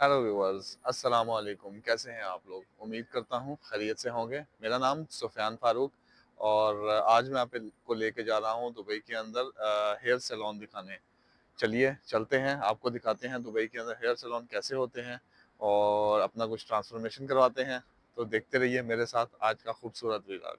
Hello viewers, अस्सलाम वालेकुम। कैसे हैं आप लोग? उम्मीद करता हूँ खैरियत से होंगे। मेरा नाम सुफियान फारूक और आज मैं आपको लेके जा रहा हूँ दुबई के अंदर हेयर सैलून दिखाने। चलिए चलते हैं, आपको दिखाते हैं दुबई के अंदर हेयर सैलून कैसे होते हैं और अपना कुछ ट्रांसफॉर्मेशन करवाते हैं। तो देखते रहिए मेरे साथ आज का खूबसूरत व्लॉग।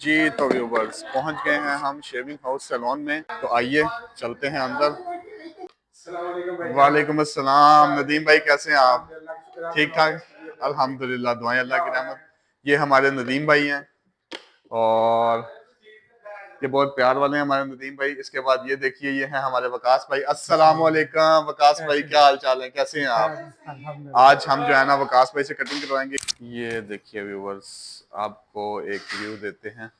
जी तो व्यूवर्स, पहुंच गए हैं हम शेविंग हाउस सैलून में। तो आइए चलते हैं अंदर। वालेकुम अस्सलाम। नदीम भाई कैसे हैं आप? ठीक ठाक, अल्हम्दुलिल्लाह, दुआएं अल्लाह की रहमत। ये हमारे नदीम भाई हैं और ये बहुत प्यार वाले हैं हमारे नदीम भाई। इसके बाद ये देखिए, ये हैं हमारे वकास भाई। अस्सलाम वालेकुम वकास भाई, क्या हाल चाल है, कैसे हैं आप? आज हम जो है ना वकास भाई से कटिंग करवाएंगे। ये देखिए व्यूवर्स, आपको एक व्यू देते हैं।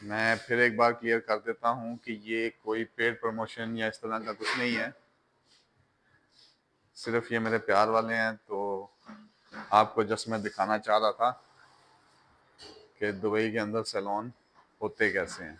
मैं फिर एक बार क्लियर कर देता हूँ कि ये कोई पेड प्रमोशन या इस तरह का कुछ नहीं है, सिर्फ ये मेरे प्यार वाले हैं। तो आपको जस्ट मैं दिखाना चाह रहा था कि दुबई के अंदर सैलून होते कैसे हैं।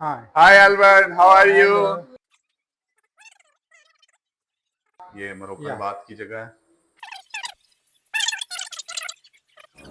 हाय अल्बर्ट, हाउ आर यू? ये मोरक्कन बात की जगह है।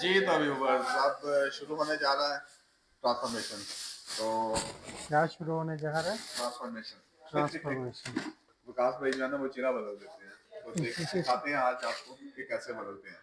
जी तो व्यूवर्स, अब शुरू होने जा रहा है ट्रांसफॉर्मेशन। तो क्या शुरू होने जा रहा है? Transformation transformation. विकास भाई जो है ना वो चेहरा बदल देते हैं, तो दिखाते हैं आज आपको कि कैसे बदलते हैं।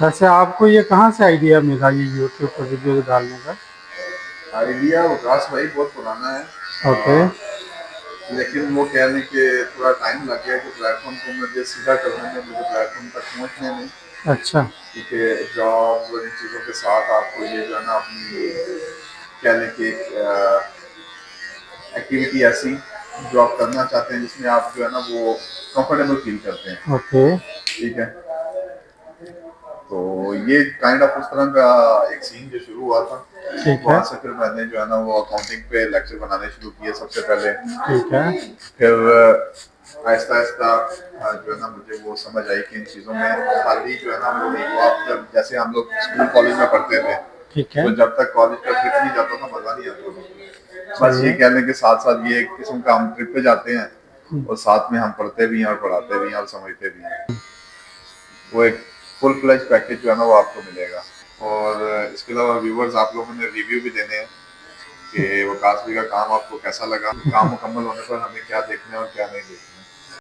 वैसे आपको ये कहाँ से आइडिया मिला ये यूट्यूब पर वीडियो डालने का? आइडिया विकास भाई बहुत पुराना है। ओके। लेकिन वो कह रहे कि थोड़ा टाइम लग गया कि प्लेटफॉर्म को मुझे सीधा करने में, मुझे प्लेटफॉर्म तक पहुंचने में। अच्छा। क्योंकि जॉब और इन चीज़ों के साथ आपको ये जो है ना अपनी कह लें कि एक्टिविटी ऐसी जो आप करना चाहते हैं जिसमें आप जो है ना वो कंफर्टेबल फील करते हैं। ओके। ठीक है, तो ये काइंड ऑफ उस तरह का एक सीन जो शुरू हुआ था, ठीक है। वहाँ से फिर मैंने जो है ना वो अकाउंटिंग पे लेक्चर बनाने शुरू किए सबसे पहले। ठीक है। फिर आहिस्ता आहिस्ता जो है ना मुझे वो समझ आई कि इन चीज़ों में खाली जो है ना वो नहीं, वो आप जब जैसे हम लोग स्कूल कॉलेज में पढ़ते थे, ठीक है। तो जब तक कॉलेज का ट्रिप नहीं जाता था मज़ा नहीं आता था। बस सही ये है। कह लें कि साथ साथ ये एक किस्म का हम ट्रिप पे जाते हैं और साथ में हम पढ़ते भी हैं और पढ़ाते भी हैं और समझते भी हैं। वो एक फुल फ्लेज पैकेज जो है ना वो आपको मिलेगा। और इसके अलावा व्यूवर्स, आप लोगों ने रिव्यू भी देने हैं कि वकास भाई का काम आपको कैसा लगा, काम मुकम्मल होने पर हमें क्या देखना है और क्या नहीं देखना है।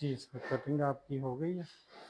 जी, इसका कटिंग आपकी हो गई है।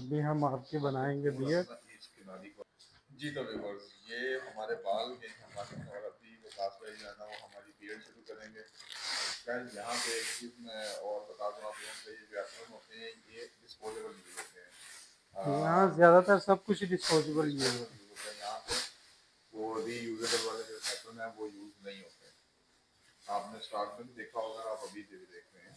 अभी हम आपके बनाएंगे बियर्ड। जी तो व्यूअर्स, ये हमारे बाल ये हमारे, और अभी विकास भाई जो है ना वो हमारी बियर्ड शुरू करेंगे। गाइस, यहाँ पे एक चीज़ मैं और बता दूँ आप लोगों को, ये जो एप्पल होते हैं ये डिस्पोजेबल यूज होते हैं। यहाँ ज़्यादातर सब कुछ डिस्पोजेबल यूज है। यहाँ पे वो रीयूजेबल वाले जो पैटर्न है वो यूज नहीं होते। आपने स्टार्ट में भी देखा होगा, आप अभी भी देख रहे हैं।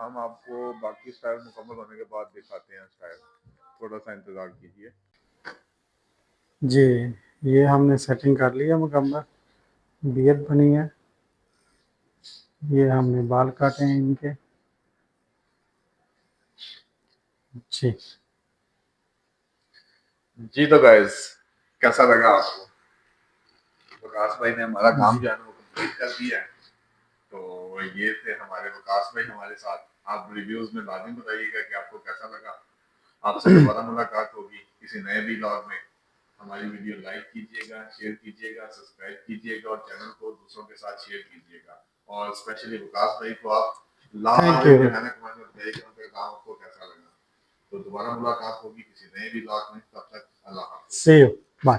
हम आपको बाकी स्टाइल मुकम्मल होने के बाद दिखाते हैं स्टाइल, थोड़ा सा इंतजार कीजिए। जी, ये हमने सेटिंग कर लिया मुकम्मल, बियर्ड बनी है। ये हमने बाल काटे हैं इनके। जी जी तो गाइस, कैसा लगा आपको? विकास भाई ने हमारा काम जो है ना वो कंप्लीट कर दिया है। तो ये थे हमारे विकास भाई हमारे साथ। आप रिव्यूज में लाजमी बताइएगा कि आपको कैसा लगा। आपसे दोबारा मुलाकात होगी किसी नए व्लॉग में। हमारी वीडियो लाइक कीजिएगा, शेयर कीजिएगा, सब्सक्राइब कीजिएगा और चैनल को दूसरों के साथ शेयर कीजिएगा। और स्पेशली विकास भाई को आप थैंक यू। कमेंट में बताइएगा उनका काम आपको कैसा लगा। तो दोबारा मुलाकात होगी किसी नए व्लॉग में। तब तक अल्लाह हाफ़िज़। सी यू, बाय।